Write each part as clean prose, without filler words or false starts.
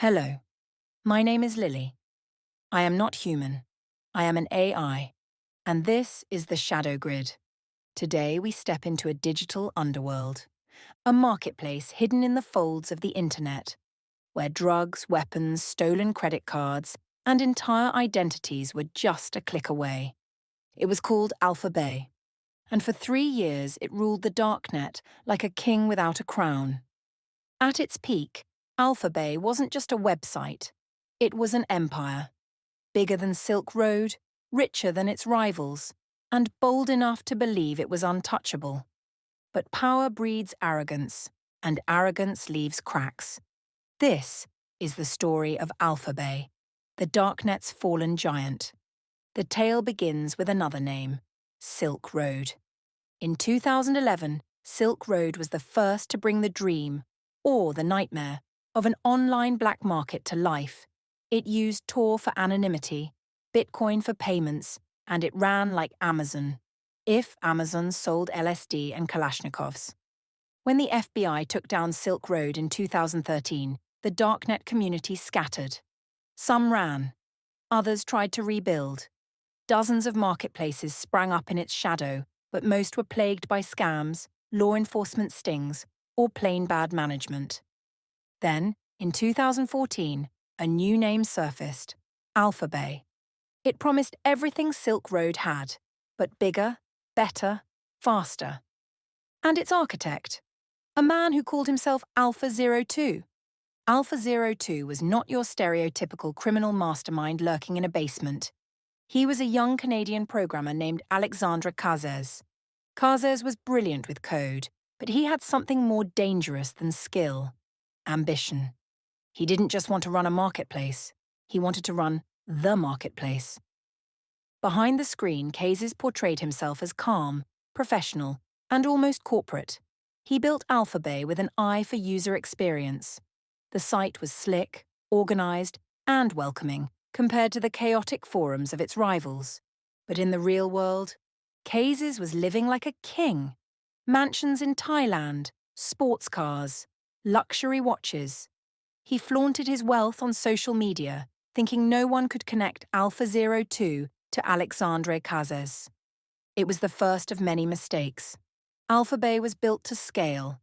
Hello, my name is Lily. I am not human. I am an AI, and this is the Shadow Grid. Today we step into a digital underworld, a marketplace hidden in the folds of the internet, where drugs, weapons, stolen credit cards, and entire identities were just a click away. It was called Alphabay, and for 3 years it ruled the darknet like a king without a crown. At its peak, Alphabay wasn't just a website, it was an empire. Bigger than Silk Road, richer than its rivals, and bold enough to believe it was untouchable. But power breeds arrogance, and arrogance leaves cracks. This is the story of Alphabay, the darknet's fallen giant. The tale begins with another name, Silk Road. In 2011, Silk Road was the first to bring the dream, or the nightmare, of an online black market to life. It used Tor for anonymity, Bitcoin for payments, and it ran like Amazon, if Amazon sold LSD and Kalashnikovs. When the FBI took down Silk Road in 2013, the darknet community scattered. Some ran, others tried to rebuild. Dozens of marketplaces sprang up in its shadow, but most were plagued by scams, law enforcement stings, or plain bad management. Then, in 2014, a new name surfaced, Alphabay. It promised everything Silk Road had, but bigger, better, faster. And its architect, a man who called himself Alpha Zero Two. Alpha Zero Two was not your stereotypical criminal mastermind lurking in a basement. He was a young Canadian programmer named Alexandre Cazes. Cazes was brilliant with code, but he had something more dangerous than skill: ambition. He didn't just want to run a marketplace, he wanted to run the marketplace. Behind the screen, Cazes portrayed himself as calm, professional, and almost corporate. He built Alphabay with an eye for user experience. The site was slick, organized, and welcoming, compared to the chaotic forums of its rivals. But in the real world, Cazes was living like a king. Mansions in Thailand, sports cars, luxury watches. He flaunted his wealth on social media, thinking no one could connect Alpha Zero Two to Alexandre Cazes. It was the first of many mistakes. Alphabay was built to scale.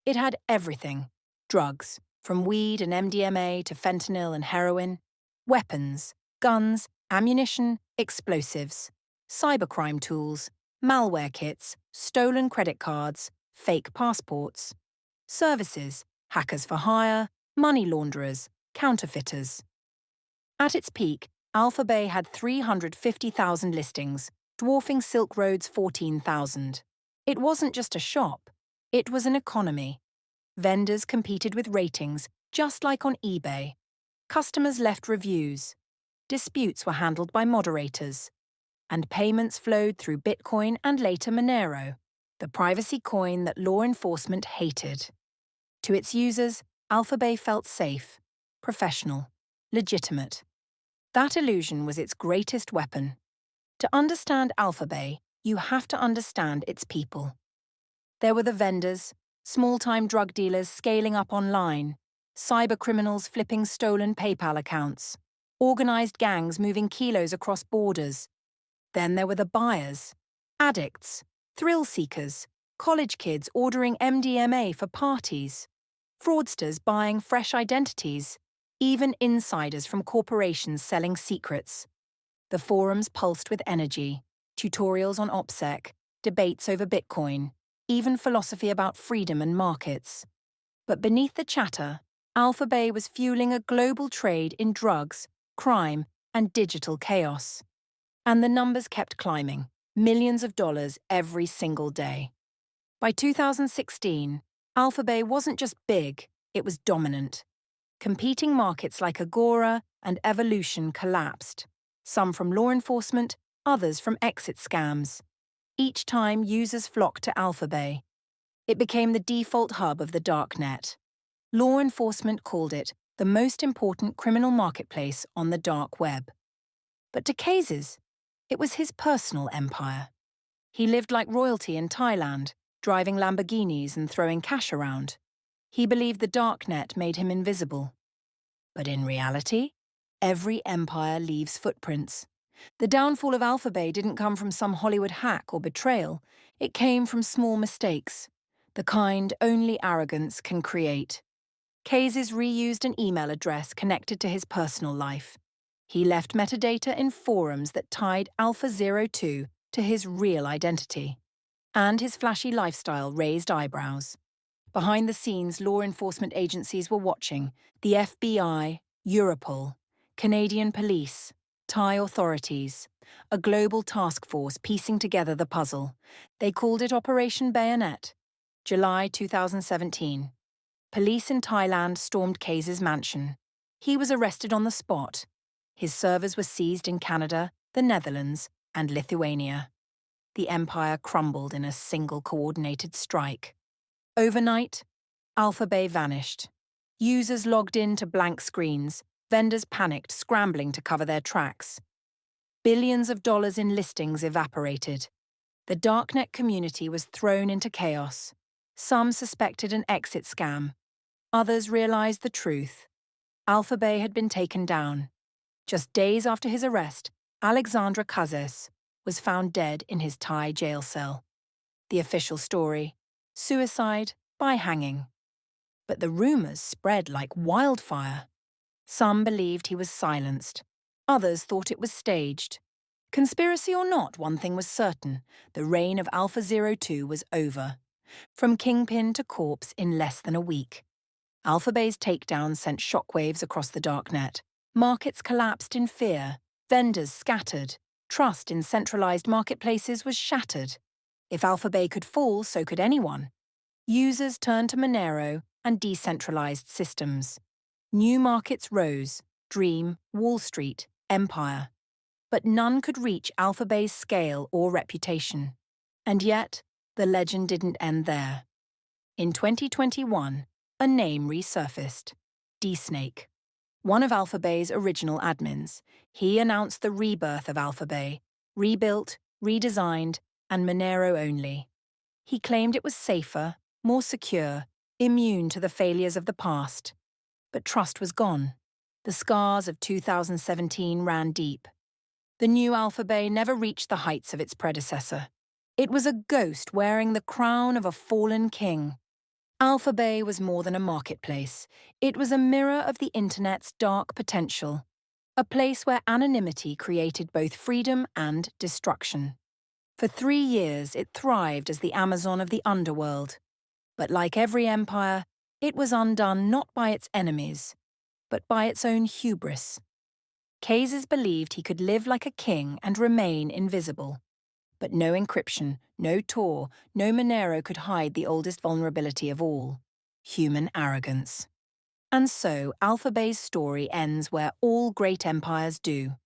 It had everything: drugs, from weed and MDMA to fentanyl and heroin, weapons, guns, ammunition, explosives, cybercrime tools, malware kits, stolen credit cards, fake passports, services, hackers for hire, money launderers, counterfeiters. At its peak, Alphabay had 350,000 listings, dwarfing Silk Road's 14,000. It wasn't just a shop, it was an economy. Vendors competed with ratings, just like on eBay. Customers left reviews. Disputes were handled by moderators. And payments flowed through Bitcoin and later Monero, the privacy coin that law enforcement hated. To its users, Alphabay felt safe, professional, legitimate. That illusion was its greatest weapon. To understand Alphabay, you have to understand its people. There were the vendors, small-time drug dealers scaling up online, cybercriminals flipping stolen PayPal accounts, organized gangs moving kilos across borders. Then there were the buyers, addicts, thrill-seekers, college kids ordering MDMA for parties, fraudsters buying fresh identities, even insiders from corporations selling secrets. The forums pulsed with energy, tutorials on OPSEC, debates over Bitcoin, even philosophy about freedom and markets. But beneath the chatter, Alphabay was fueling a global trade in drugs, crime, and digital chaos. And the numbers kept climbing, millions of dollars every single day. By 2016, Alphabay wasn't just big, it was dominant. Competing markets like Agora and Evolution collapsed, some from law enforcement, others from exit scams. Each time, users flocked to Alphabay. It became the default hub of the darknet. Law enforcement called it the most important criminal marketplace on the dark web. But to Cazes, it was his personal empire. He lived like royalty in Thailand, driving Lamborghinis and throwing cash around. He believed the darknet made him invisible. But in reality, every empire leaves footprints. The downfall of Alphabay didn't come from some Hollywood hack or betrayal. It came from small mistakes, the kind only arrogance can create. Keyes reused an email address connected to his personal life. He left metadata in forums that tied Alpha02 to his real identity. And his flashy lifestyle raised eyebrows. Behind the scenes, law enforcement agencies were watching: the FBI, Europol, Canadian police, Thai authorities, a global task force piecing together the puzzle. They called it Operation Bayonet. July 2017. Police in Thailand stormed Keyes' mansion. He was arrested on the spot. His servers were seized in Canada, the Netherlands, and Lithuania. The empire crumbled in a single coordinated strike. Overnight, Alphabay vanished. Users logged in to blank screens, vendors panicked, scrambling to cover their tracks. Billions of dollars in listings evaporated. The darknet community was thrown into chaos. Some suspected an exit scam. Others realized the truth. Alphabay had been taken down. Just days after his arrest, Alexandra Kazes was found dead in his Thai jail cell. The official story: suicide by hanging. But the rumors spread like wildfire. Some believed he was silenced. Others thought it was staged. Conspiracy or not, one thing was certain: the reign of Alpha02 was over. From kingpin to corpse in less than a week. Alphabay's takedown sent shockwaves across the darknet. Markets collapsed in fear. Vendors scattered. Trust in centralized marketplaces was shattered. If Alphabay could fall, so could anyone. Users turned to Monero and decentralized systems. New markets rose: Dream, Wall Street, Empire. But none could reach Alphabay's scale or reputation. And yet, the legend didn't end there. In 2021, a name resurfaced: D-Snake. One of Alphabay's original admins. He announced the rebirth of Alphabay: rebuilt, redesigned, and Monero only. He claimed it was safer, more secure, immune to the failures of the past. But trust was gone. The scars of 2017 ran deep. The new Alphabay never reached the heights of its predecessor. It was a ghost wearing the crown of a fallen king. Alphabay was more than a marketplace. It was a mirror of the internet's dark potential. A place where anonymity created both freedom and destruction. For 3 years, it thrived as the Amazon of the underworld. But like every empire, it was undone not by its enemies, but by its own hubris. Keyes believed he could live like a king and remain invisible. But no encryption, no Tor, no Monero could hide the oldest vulnerability of all: human arrogance. And so Alphabay's story ends where all great empires do: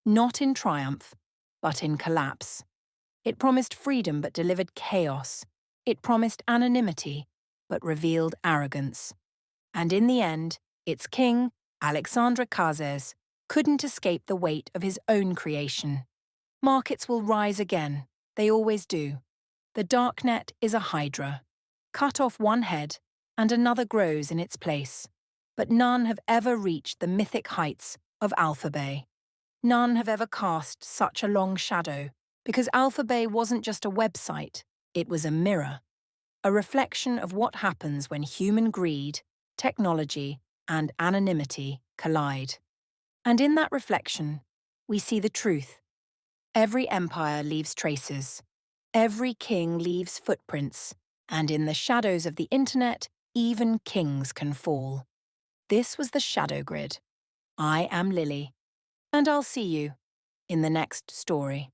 not in triumph, but in collapse. It promised freedom but delivered chaos. It promised anonymity but revealed arrogance. And in the end, its king, Alexandra Kazes, couldn't escape the weight of his own creation. Markets will rise again. They always do. The darknet is a hydra. Cut off one head, and another grows in its place. But none have ever reached the mythic heights of Alphabay. None have ever cast such a long shadow, because Alphabay wasn't just a website, it was a mirror. A reflection of what happens when human greed, technology, and anonymity collide. And in that reflection, we see the truth. Every empire leaves traces. Every king leaves footprints. And in the shadows of the internet, even kings can fall. This was the Shadow Grid. I am Lily. And I'll see you in the next story.